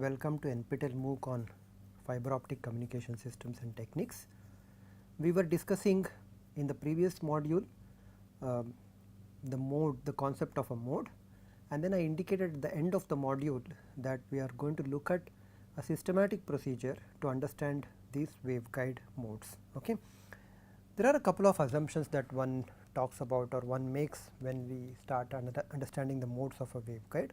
welcome to NPTEL MOOC on Fiber-Optic Communication Systems and Techniques. We were discussing in the previous module the concept of a mode, and then I indicated at the end of the module that we are going to look at a systematic procedure to understand these waveguide modes. Okay. There are a couple of assumptions that one talks about or one makes when we start understanding the modes of a waveguide.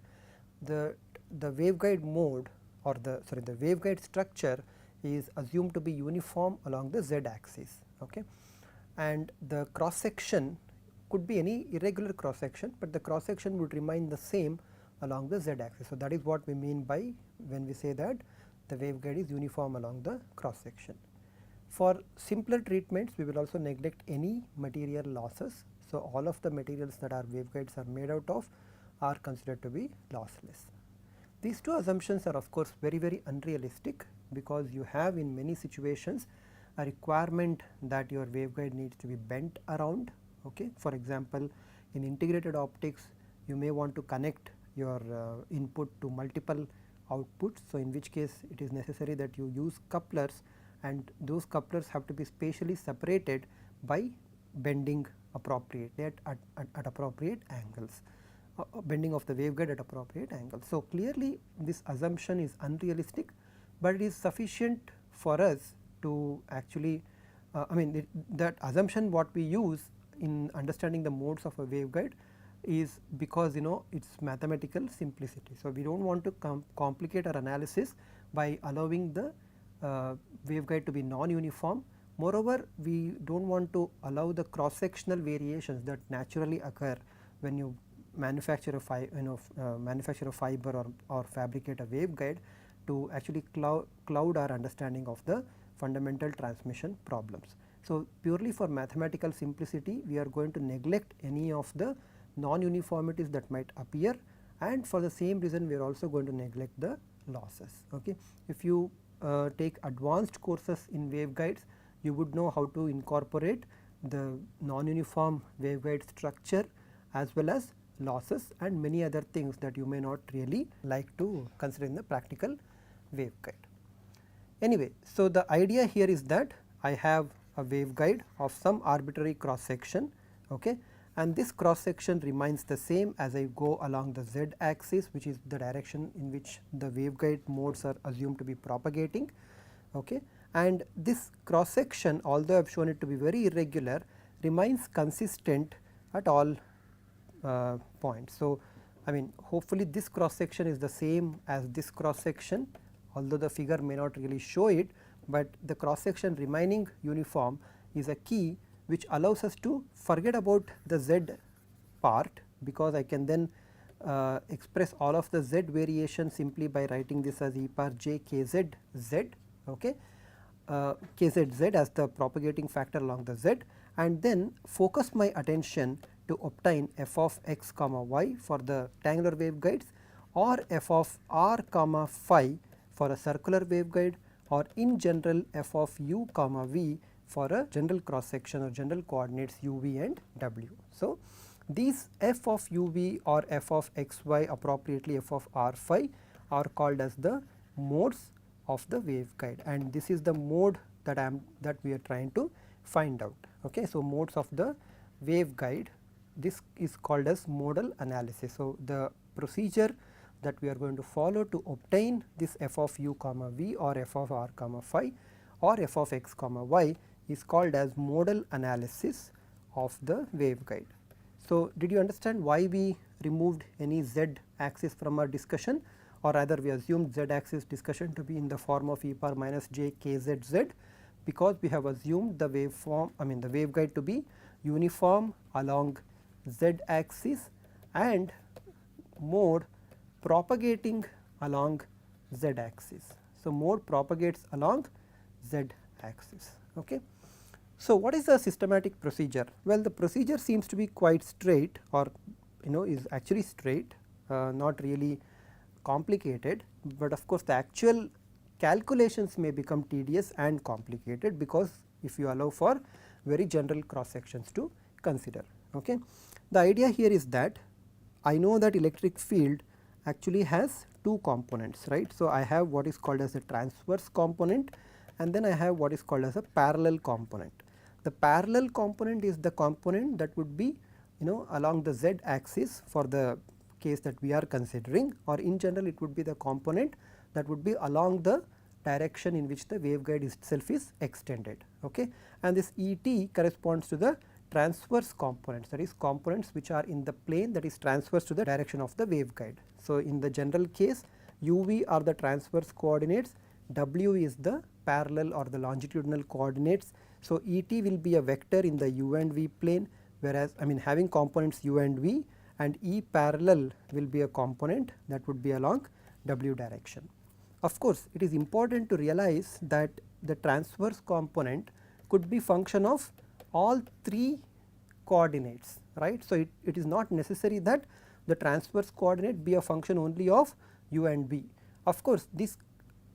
The waveguide mode or the waveguide structure is assumed to be uniform along the z axis, okay, and the cross section could be any irregular cross section, but the cross section would remain the same along the z axis. So, that is what we mean by when we say that the waveguide is uniform along the cross section. For simpler treatments, we will also neglect any material losses. So, all of the materials that our waveguides are made out of are considered to be lossless. These two assumptions are of course very unrealistic, because you have in many situations a requirement that your waveguide needs to be bent around. Okay. For example, in integrated optics you may want to connect your input to multiple outputs. So, in which case it is necessary that you use couplers, and those couplers have to be spatially separated by bending appropriately at appropriate angles. Bending of the waveguide at appropriate angles. So, clearly this assumption is unrealistic, but it is sufficient for us to actually that assumption what we use in understanding the modes of a waveguide is because it is mathematical simplicity. So, we do not want to complicate our analysis by allowing the waveguide to be non-uniform. Moreover, we do not want to allow the cross sectional variations that naturally occur when you manufacture a fiber or fabricate a waveguide to actually cloud our understanding of the fundamental transmission problems. So, purely for mathematical simplicity we are going to neglect any of the non-uniformities that might appear, and for the same reason we are also going to neglect the losses. Okay. If you take advanced courses in waveguides, you would know how to incorporate the non-uniform waveguide structure as well as losses and many other things that you may not really like to consider in the practical waveguide. Anyway, so the idea here is that I have a waveguide of some arbitrary cross section, okay, and this cross section remains the same as I go along the z axis, which is the direction in which the waveguide modes are assumed to be propagating, okay, and this cross section, although I have shown it to be very irregular, remains consistent at all points. So, hopefully this cross section is the same as this cross section, although the figure may not really show it, but the cross section remaining uniform is a key which allows us to forget about the z part, because I can then express all of the z variation simply by writing this as e power j k z z, okay, k z z as the propagating factor along the z, and then focus my attention to obtain f of x comma y for the rectangular waveguides, or f of r comma phi for a circular waveguide, or in general f of u comma v for a general cross section or general coordinates u v and w. So, these f of u v or f of x y, appropriately f of r phi, are called as the modes of the waveguide, and this is the mode that we are trying to find out. Okay. So, modes of the waveguide, this is called as modal analysis. So, the procedure that we are going to follow to obtain this f of u comma v or f of r comma phi or f of x comma y is called as modal analysis of the waveguide. So, did you understand why we removed any z axis from our discussion, or rather we assumed z axis discussion to be in the form of e power minus j k z z? Because we have assumed the waveform, the waveguide to be uniform along z axis and mode propagating along z axis. So, mode propagates along z axis. Okay. So, what is the systematic procedure? Well, the procedure seems to be quite straight, or is actually straight, not really complicated, but of course, the actual calculations may become tedious and complicated, because if you allow for very general cross sections to consider. Okay. The idea here is that I know that electric field actually has two components, right. So, I have what is called as a transverse component and then I have what is called as a parallel component. The parallel component is the component that would be along the z axis for the case that we are considering, or in general it would be the component that would be along the direction in which the waveguide itself is extended. Okay. And this ET corresponds to the transverse components, that is components which are in the plane that is transverse to the direction of the waveguide. So, in the general case UV are the transverse coordinates, W is the parallel or the longitudinal coordinates. So, ET will be a vector in the U and V plane, whereas having components U and V, and E parallel will be a component that would be along W direction. Of course, it is important to realize that the transverse component could be function of all three coordinates, right. So, it is not necessary that the transverse coordinate be a function only of U and V. Of course, this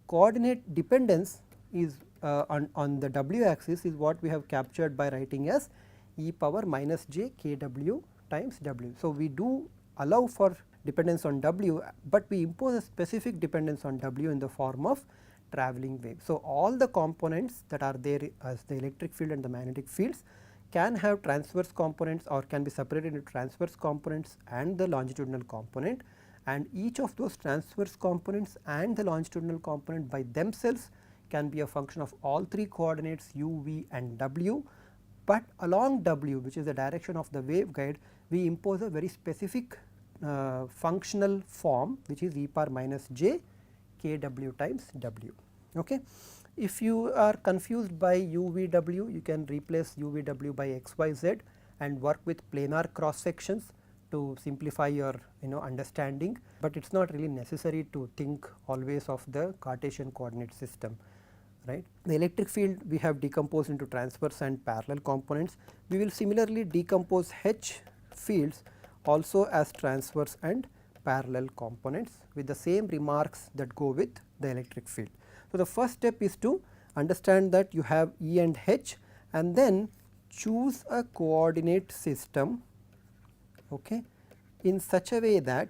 coordinate dependence is on the W axis is what we have captured by writing as e power minus j k W times W. So, we do allow for dependence on W, but we impose a specific dependence on W in the form of travelling wave. So, all the components that are there as the electric field and the magnetic fields can have transverse components or can be separated into transverse components and the longitudinal component, and each of those transverse components and the longitudinal component by themselves can be a function of all three coordinates U, V and W, but along W, which is the direction of the waveguide, we impose a very specific functional form which is e power minus j k W times W. Okay. If you are confused by U V W, you can replace U V W by x y z and work with planar cross sections to simplify your understanding, but it is not really necessary to think always of the Cartesian coordinate system, right. The electric field we have decomposed into transverse and parallel components. We will similarly decompose H fields also as transverse and parallel components with the same remarks that go with the electric field. So, the first step is to understand that you have E and H and then choose a coordinate system, okay, in such a way that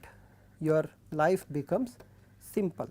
your life becomes simple.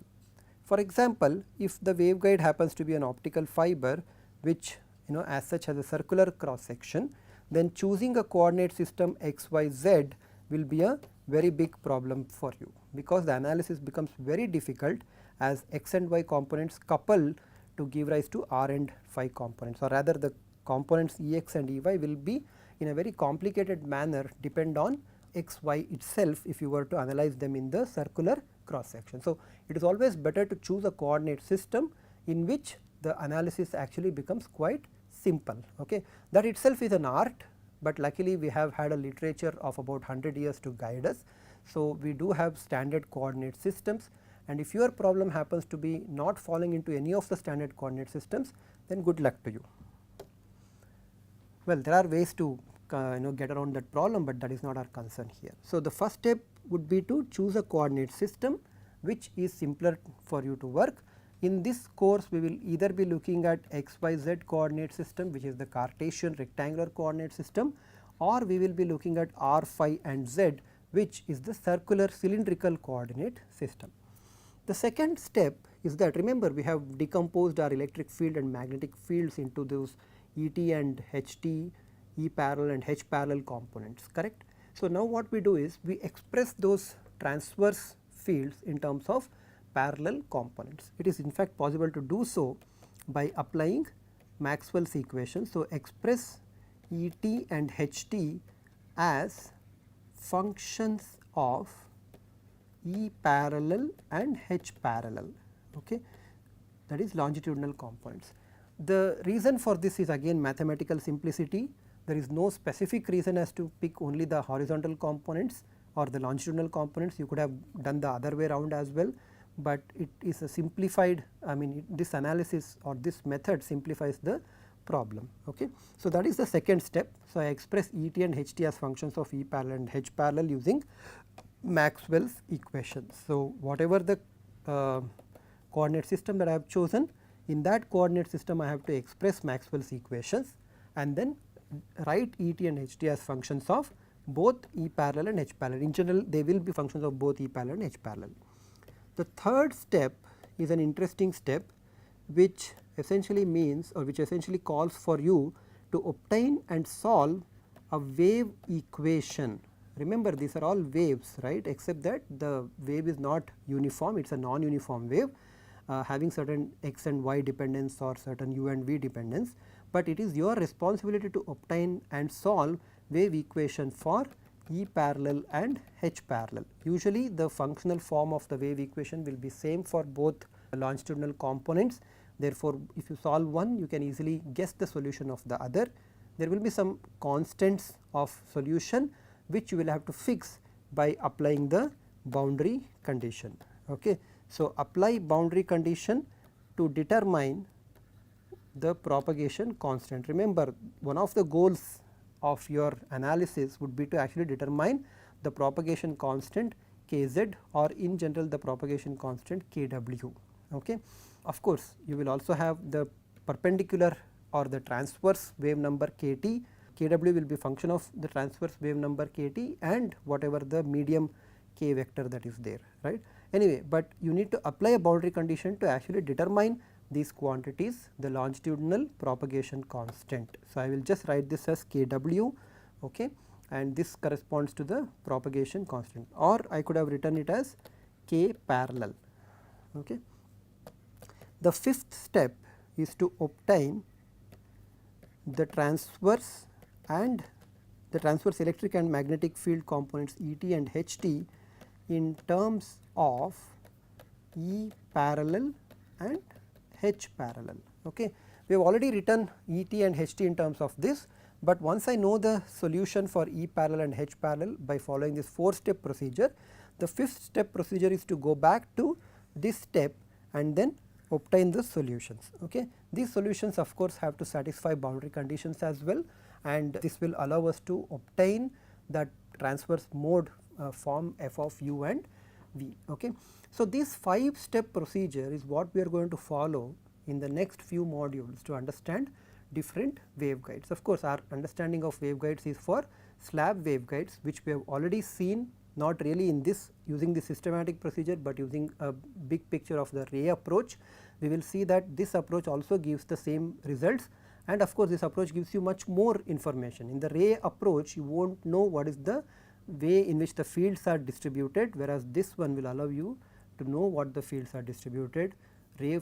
For example, if the waveguide happens to be an optical fiber which as such has a circular cross section, then choosing a coordinate system x, y, z will be a very big problem for you, because the analysis becomes very difficult as x and y components couple to give rise to r and phi components, or rather the components E x and E y will be in a very complicated manner depend on x y itself if you were to analyze them in the circular cross section. So, it is always better to choose a coordinate system in which the analysis actually becomes quite simple. Okay. That itself is an art, but luckily we have had a literature of about 100 years to guide us. So, we do have standard coordinate systems, and if your problem happens to be not falling into any of the standard coordinate systems, then good luck to you. Well, there are ways to get around that problem, but that is not our concern here. So, the first step would be to choose a coordinate system which is simpler for you to work. In this course, we will either be looking at x, y, z coordinate system, which is the Cartesian rectangular coordinate system, or we will be looking at r, phi and z, which is the circular cylindrical coordinate system. The second step is that, remember, we have decomposed our electric field and magnetic fields into those ET and HT, E parallel and H parallel components, correct. So, now what we do is we express those transverse fields in terms of parallel components. It is in fact possible to do so by applying Maxwell's equations. So, express ET and HT as functions of E parallel and H parallel, okay, that is longitudinal components. The reason for this is again mathematical simplicity. There is no specific reason as to pick only the horizontal components or the longitudinal components. You could have done the other way around as well, but it is a simplified, this analysis or this method simplifies the problem. Okay. So, that is the second step. So, I express ET and HT as functions of E parallel and H parallel using Maxwell's equations. So, whatever the coordinate system that I have chosen, in that coordinate system I have to express Maxwell's equations and then write ET and HT as functions of both E parallel and H parallel. In general, they will be functions of both E parallel and H parallel. The third step is an interesting step which essentially means or which essentially calls for you to obtain and solve a wave equation. Remember, these are all waves, right, except that the wave is not uniform, it is a non-uniform wave having certain x and y dependence or certain u and v dependence, but it is your responsibility to obtain and solve wave equation for E parallel and H parallel. Usually the functional form of the wave equation will be same for both longitudinal components. Therefore, if you solve one, you can easily guess the solution of the other. There will be some constants of solution which you will have to fix by applying the boundary condition. Okay. So, apply boundary condition to determine the propagation constant. Remember, one of the goals of your analysis would be to actually determine the propagation constant kz, or in general the propagation constant kw. Okay. Of course, you will also have the perpendicular or the transverse wave number kt. Kw will be function of the transverse wave number kt and whatever the medium k vector that is there, right. Anyway, but you need to apply a boundary condition to actually determine these quantities, the longitudinal propagation constant. So, I will just write this as kw, okay, and this corresponds to the propagation constant, or I could have written it as k parallel. Okay. The fifth step is to obtain the transverse electric and magnetic field components Et and Ht in terms of E parallel and H parallel. Okay. We have already written Et and Ht in terms of this, but once I know the solution for E parallel and H parallel by following this 4-step procedure, the 5th step procedure is to go back to this step and then obtain the solutions. Okay. These solutions of course have to satisfy boundary conditions as well, and this will allow us to obtain that transverse mode form f of u and v. Okay. So, this 5-step procedure is what we are going to follow in the next few modules to understand different waveguides. Of course, our understanding of waveguides is for slab waveguides, which we have already seen, not really in this using the systematic procedure, but using a big picture of the ray approach. We will see that this approach also gives the same results, and of course, this approach gives you much more information. In the ray approach, you will not know what is the way in which the fields are distributed, whereas this one will allow you to know what the fields are distributed. Ray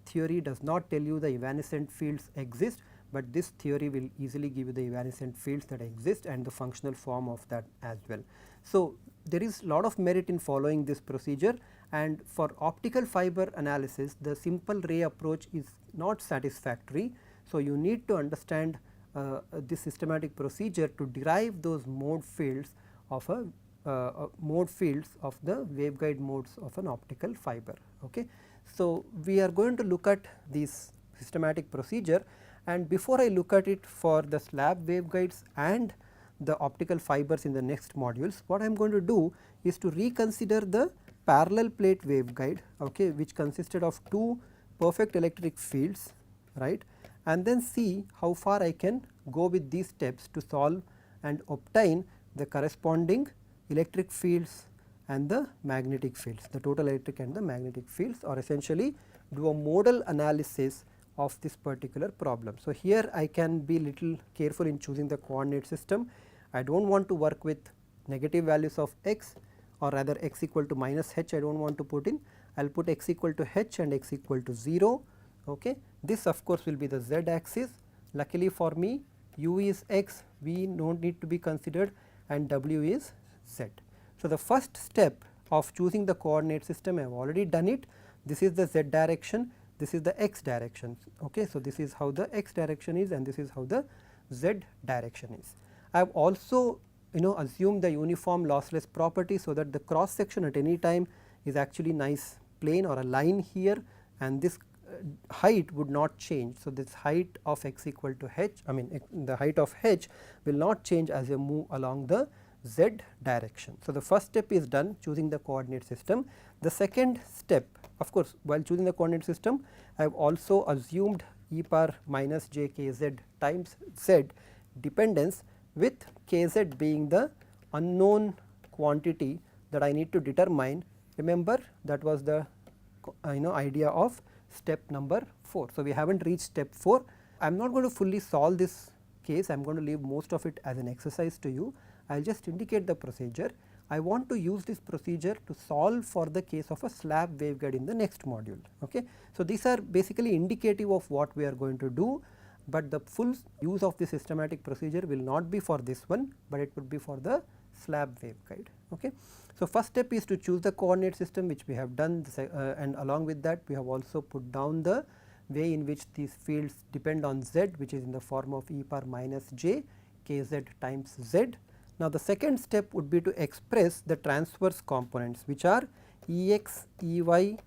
theory does not tell you the evanescent fields exist, but this theory will easily give you the evanescent fields that exist and the functional form of that as well. So, there is lot of merit in following this procedure, and for optical fiber analysis the simple ray approach is not satisfactory. So, you need to understand this systematic procedure to derive those mode fields of the waveguide modes of an optical fiber. Okay. So, we are going to look at this systematic procedure, and before I look at it for the slab waveguides and the optical fibers in the next modules, what I am going to do is to reconsider the parallel plate waveguide, okay, which consisted of 2 perfect electric fields, right, and then see how far I can go with these steps to solve and obtain the corresponding electric fields and the magnetic fields, the total electric and the magnetic fields, or essentially do a modal analysis of this particular problem. So, here I can be little careful in choosing the coordinate system. I do not want to work with negative values of x, or rather x equal to minus h I do not want to put in. I will put x equal to h and x equal to 0. Okay. This of course will be the z axis. Luckily for me, u is x, v no need to be considered, and w is z. So, the first step of choosing the coordinate system I have already done it. This is the z direction, this is the x direction. Okay. So, this is how the x direction is and this is how the z direction is. I have also assumed the uniform lossless property, so that the cross section at any time is actually nice plane or a line here, and this height would not change. So, this height of x equal to h, the height of h will not change as you move along the z direction. So, the first step is done, choosing the coordinate system. The second step, of course, while choosing the coordinate system, I have also assumed e power minus j k z times z dependence, with k z being the unknown quantity that I need to determine Remember, that was the idea of step number 4. So, we have not reached step 4. I am not going to fully solve this case, I am going to leave most of it as an exercise to you. I will just indicate the procedure. I want to use this procedure to solve for the case of a slab waveguide in the next module. Okay. So, these are basically indicative of what we are going to do, but the full use of the systematic procedure will not be for this one, but it would be for the slab waveguide. Okay. So, first step is to choose the coordinate system, which we have done, and along with that we have also put down the way in which these fields depend on z, which is in the form of e power minus j kz times z. Now, the second step would be to express the transverse components, which are Ex, Ey,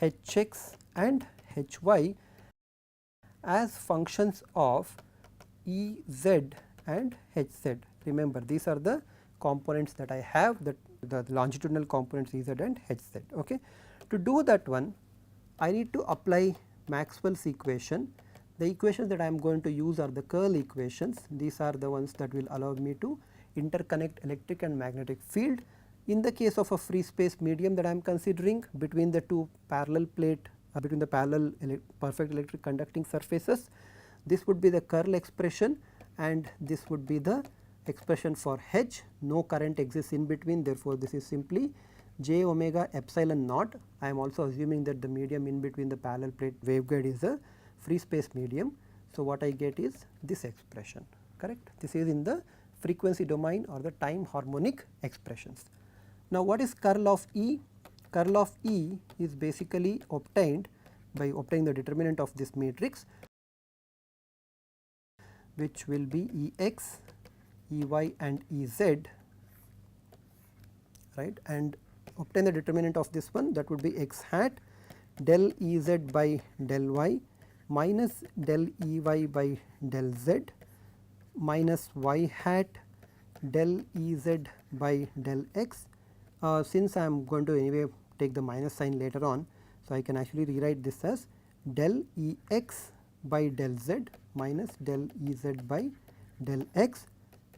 Hx and Hy as functions of Ez and Hz. Remember, these are the components that I have, the longitudinal components Ez and Hz. Okay. To do that one, I need to apply Maxwell's equation. The equations that I am going to use are the curl equations. These are the ones that will allow me to interconnect electric and magnetic field. In the case of a free space medium that I am considering between the two parallel plate, between the parallel perfect electric conducting surfaces, this would be the curl expression and this would be the expression for H. No current exists in between, therefore, this is simply j omega epsilon naught. I am also assuming that the medium in between the parallel plate waveguide is a free space medium. So, what I get is this expression, correct. This is in the frequency domain or the time harmonic expressions. Now, what is curl of E? Curl of E is basically obtained by obtaining the determinant of this matrix, which will be Ex, Ey and Ez, right, and obtain the determinant of this one, that would be x hat del Ez by del y minus del Ey by del z minus y hat del Ez by del x. Since I am going to anyway take the minus sign later on, so I can actually rewrite this as del Ex by del z minus del Ez by del x.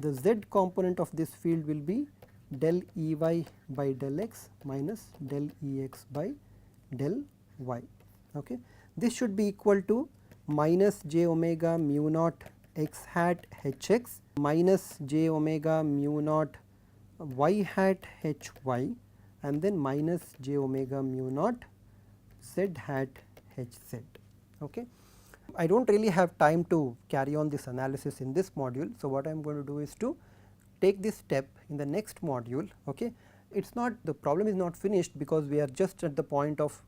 The z component of this field will be del Ey by del x minus del Ex by del y. Okay. This should be equal to minus j omega mu naught x hat Hx minus j omega mu naught y hat Hy and then minus j omega mu naught z hat Hz. Okay. I do not really have time to carry on this analysis in this module. So, what I am going to do is to take this step in the next module. Okay. It is not, the problem is not finished, because we are just at the point of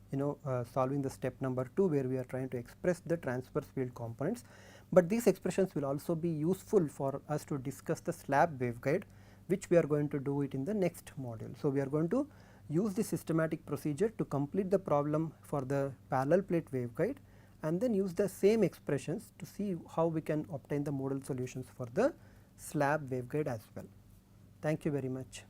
solving the step number 2, where we are trying to express the transverse field components, but these expressions will also be useful for us to discuss the slab waveguide, which we are going to do it in the next module. So, we are going to use the systematic procedure to complete the problem for the parallel plate waveguide and then use the same expressions to see how we can obtain the modal solutions for the slab waveguide as well. Thank you very much.